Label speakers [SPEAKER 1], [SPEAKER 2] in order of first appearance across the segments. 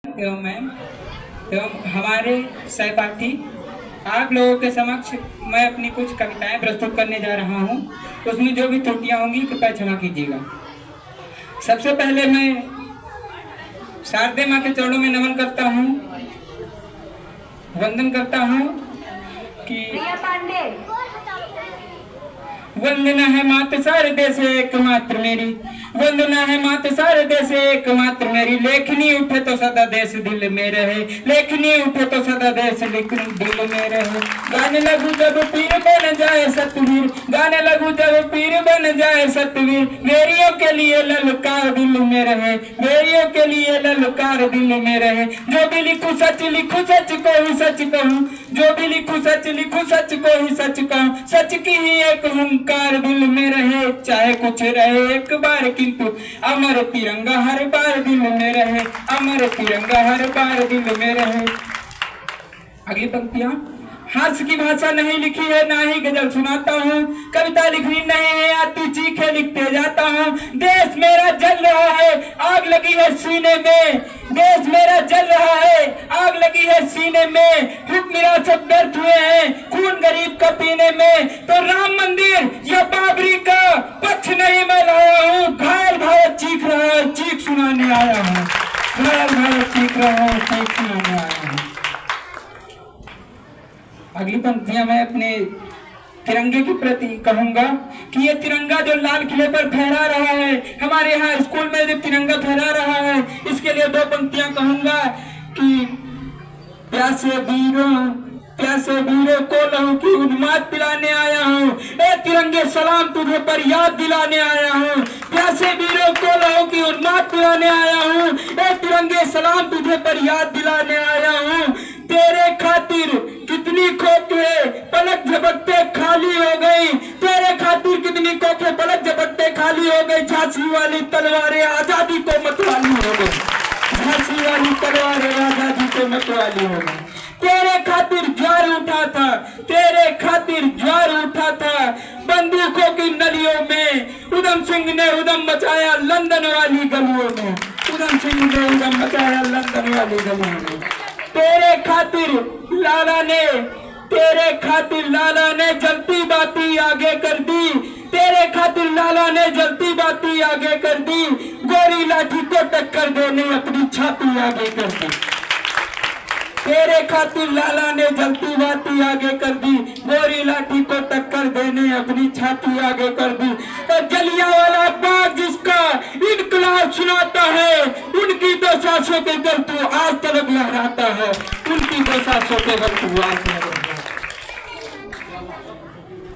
[SPEAKER 1] एवं मैं एवं हमारे सहपाठी आप लोगों के समक्ष मैं अपनी कुछ कविताएं प्रस्तुत करने जा रहा हूं। उसमें जो भी त्रुटियां होंगी कृपया क्षमा कीजिएगा। सबसे पहले मैं शारदे माँ के चरणों में नमन करता हूं, वंदन करता हूं कि वंदना है मात शारदे से एकमात्र मेरी, वंदना है मात शारदे से एकमात्र मेरी। लेखनी उठे तो सदा देश दिल में रहे, लेखनी उठे तो सदा देश दिल में रहे। गाने लगू जब पीर बन जाए सतवीर, गाने लगू जब पीर बन जाए सतवीर। मेरियों के लिए ललकार दिल में रहे, मेरियों के लिए ललकार दिल में रहे। जो भी लिखूं सच को ही सच कहूँ, जो भी लिखूं सच को ही सच कहूँ। सच की ही एक हुंकार दिल में रहे, चाहे कुछ रहे एक बार किंतु अमर तिरंगा हर बार दिल में रहे, अमर तिरंगा हर बार दिल में रहे। अगली पंक्तियां। हास्य की भाषा नहीं लिखी है, ना ही गजल सुनाता हूँ। कविता लिखनी नहीं है, आती चीखे लिखते जाता हूँ। देश मेरा जल रहा है, आग लगी है सीने में। देश मेरा जल रहा है, आग लगी है सीने में। हुक्म विरासत व्यर्थ हुए हैं, खून गरीब का पीने में। तो राम मंदिर या बाबरी का पक्ष नहीं मैं लाया हूँ। घायल भारत चीख रहा है, चीख सुनाने आया हूँ। घायल भारत चीख रहा है, चीख सुनाने आया हूँ। अगली पंक्तियां मैं अपने तिरंगे के प्रति कहूंगा कि ये तिरंगा जो लाल किले पर फहरा रहा है, हमारे यहाँ स्कूल में जो तिरंगा फहरा रहा है, इसके लिए दो पंक्तियां कहूंगा कि प्यासे वीरों को लहू की उन्माद पिलाने आया हूँ। ए तिरंगे सलाम तुझे पर याद दिलाने आया हूँ। प्यासे वीरों को लहू की उन्माद पिलाने आया हूँ। ए तिरंगे सलाम तुझे पर याद दिलाने आया हूँ। तेरे खातिर कितनी खोखे पलक झपकते खाली हो गई, तेरे खातिर कितनी खोखे पलक झपकते खाली हो गई। झांसी वाली तलवारें आजादी को मतवाली हो गई, झांसी वाली तलवारें आजादी को मतवाली हो गई। तेरे खातिर ज्वार उठा था, तेरे खातिर ज्वार उठा था बंदूकों की नलियों में। उधम सिंह ने उधम मचाया लंदन वाली गलियों में, उधम सिंह ने उधम मचाया लंदन वाली गलियों में। तेरे खातिर लाला ने जलती बाती आगे कर दी, तेरे खातिर लाला ने जलती बाती आगे कर दी। गोरी लाठी को टक्कर देने अपनी छाती आगे कर दी, तेरे खातिर लाला ने जलती बाती आगे कर दी। गोरी लाठी को टक्कर देने अपनी छाती आगे कर दी। तो जलियांवाला बाग जिसका इनकलाब सुनाता है, उनकी दो सांसों के गलतू आज तक लहराता है, उनकी दो सांसों के गलतू आज तक।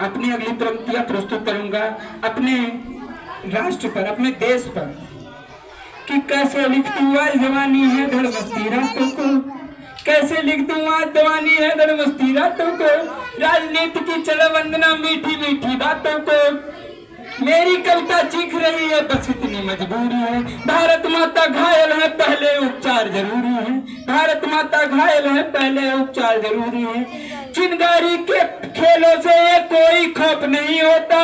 [SPEAKER 1] अपनी अगली पंक्तियां प्रस्तुत करूंगा अपने राष्ट्र पर, अपने देश पर कि कैसे लिखती आज जवानी है धड़ मस्ती रातों को, कैसे लिख दूं आज जवानी है धड़ मस्ती रातों को। राजनीति की चलो वंदना मीठी मीठी बातों को। मेरी कविता चीख रही है बस इतनी मजबूरी है। भारत माता घायल है पहले उपचार जरूरी है, भारत माता घायल है पहले उपचार जरूरी है। चिंगारी के खेलों से ये कोई खौफ नहीं होता,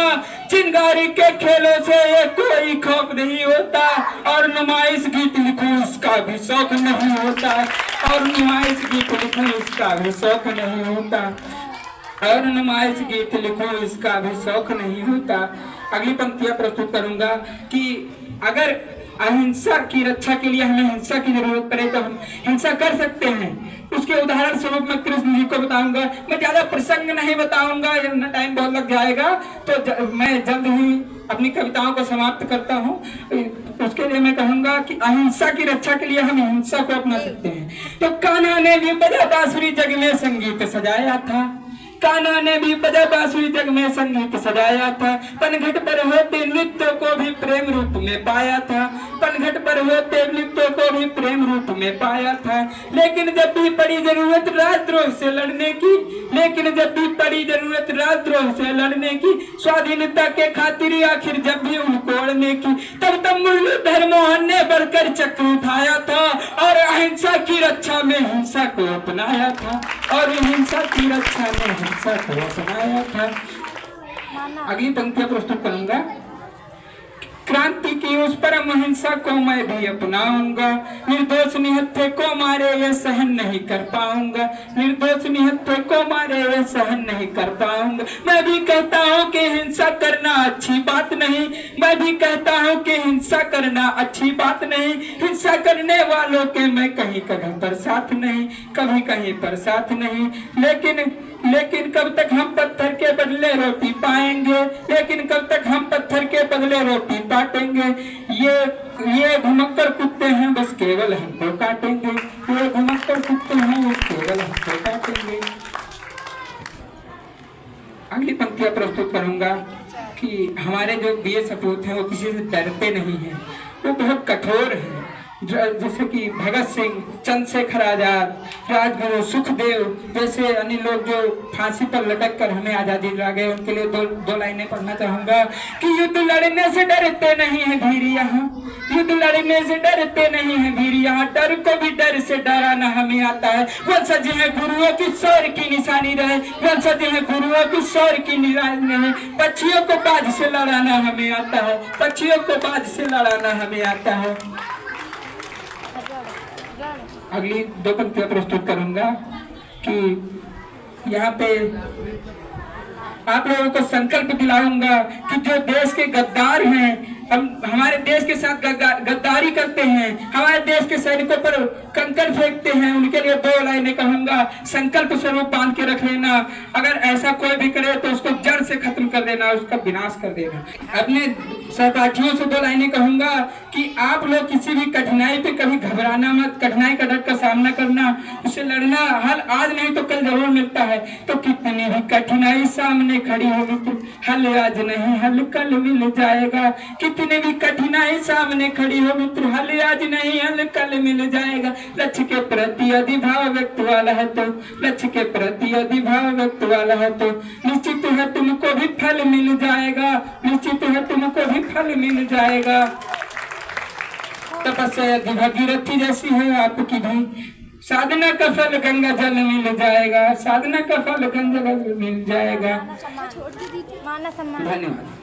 [SPEAKER 1] चिंगारी के खेलों से ये कोई खौफ नहीं होता। और नुमाइश गीत लिखूं इसका भी शौक नहीं होता, और नुमाइश गीत लिखूं इसका भी शौक नहीं होता, और नुमाइश गीत लिखूं इसका भी शौक नहीं होता। अगली पंक्तियां प्रस्तुत करूंगा कि अगर अहिंसा की रक्षा के लिए हमें हिंसा की जरूरत पड़े तो हम हिंसा कर सकते हैं। उसके उदाहरण स्वरूप मैं कृष्ण जी को बताऊंगा। मैं ज्यादा प्रसंग नहीं बताऊंगा, टाइम बहुत लग जाएगा, तो मैं जल्द ही अपनी कविताओं को समाप्त करता हूँ। उसके लिए मैं कहूंगा कि अहिंसा की रक्षा के लिए हम हिंसा को अपना सकते हैं। तो कान्हा ने भी बजा बांसुरी जग में संगीत सजाया था, कान्हा ने भी बजा बांसुरी जग में संगीत सजाया था। पनघट पर होते नृत्य को भी प्रेम रूप में पाया था, पनघट पर होते नृत्य को भी प्रेम रूप में पाया था। लेकिन जब भी पड़ी जरूरत राजद्रोह से लड़ने की, लेकिन जब भी पड़ी जरूरत राजद्रोह से लड़ने की, स्वाधीनता के खातिर आखिर जब भी उनको अड़ने की, तब मुरलीधर मोहन ने बढ़कर चक्र उठाया था और अहिंसा की रक्षा में हिंसा को अपनाया था, और हिंसा की रक्षा में हिंसा को अपनाया था। अगली पंक्तियां प्रस्तुत करूंगा क्रांति की उस परम अहिंसा को मैं भी अपनाऊंगा। निर्दोष निहत्थे को मारे ये सहन नहीं कर पाऊंगा। निर्दोष निहत्थे को मारे ये सहन नहीं कर पाऊंगा। मैं भी कहता हूँ कि हिंसा करना अच्छी बात नहीं। मैं भी कहता हूँ कि हिंसा करना अच्छी बात नहीं। हिंसा करने वालों के मैं कहीं कहीं पर साथ नहीं, कभी कहीं पर साथ नहीं। लेकिन कब तक हम पत्थर के बदले रोटी पाएंगे? लेकिन कब तक हम पत्थर के बदले रोटी बांटेंगे? ये घुमक्कड़ कुत्ते हैं, बस केवल हमको काटेंगे। ये घुमक्कड़ कुत्ते हैं, बस केवल हमको काटेंगे। अगली पंक्तियां प्रस्तुत करूंगा कि हमारे जो वीर सपूत हैं वो किसी से डरते नहीं हैं, वो बहुत कठोर हैं। जैसे कि भगत सिंह, चंद्रशेखर आजाद, राजगुरु सुखदेव जैसे अन्य लोग जो फांसी पर लटक कर हमें आजादी दिला गए, उनके लिए दो लाइनें पढ़ना चाहूंगा कि युद्ध लड़ने से डरते नहीं है वीर यहाँ, युद्ध लड़ने से डरते नहीं है वीर यहाँ, डर को भी डर से डराना हमें आता है। वंशज है गुरुओं की शौर्य की निशानी रहे, वंशज है गुरुओं की शौर्य की निशानी रहे। पक्षियों को बाज से लड़ाना हमें आता है, पक्षियों को बाज से लड़ाना हमें आता है। अगली दो पंक्तियां प्रस्तुत करूंगा कि यहाँ पे आप लोगों को संकल्प दिलाऊंगा कि जो देश के गद्दार हैं, हमारे देश के साथ गद्दारी करते हैं, हमारे देश के सैनिकों पर कंकड़ फेंकते हैं, उनके लिए दो लाइनें कहूंगा। संकल्प स्वरूप बांध के रख लेना, अगर ऐसा कोई भी करे तो उसको जड़ से खत्म कर देना, उसका विनाश कर देना। अपने सहपाठियों से दो लाइनें कहूंगा कि आप लोग किसी भी कठिनाई पे कभी घबराना मत, कठिनाई का डर का सामना करना, उससे लड़ना। हल आज नहीं तो कल जरूर मिलता है। तो कितनी भी कठिनाई सामने खड़ी होगी तो हल आज नहीं हल कल मिल जाएगा। कितनी भी कठिनाई सामने खड़ी हो मित्र, हल आज नहीं हल कल मिल जाएगा। लक्ष्य के प्रति यदि भाव व्यक्त वाला है तो, लक्ष्य के प्रति यदि भाव व्यक्त वाला है तो निश्चित है तुमको भी फल मिल जाएगा, निश्चित है तुमको भी फल मिल जाएगा। तपस्या यदि भगीरथी जैसी है आपकी भी, साधना का फल गंगा जल मिल जाएगा, साधना का फल गंगा जल मिल जाएगा। धन्यवाद।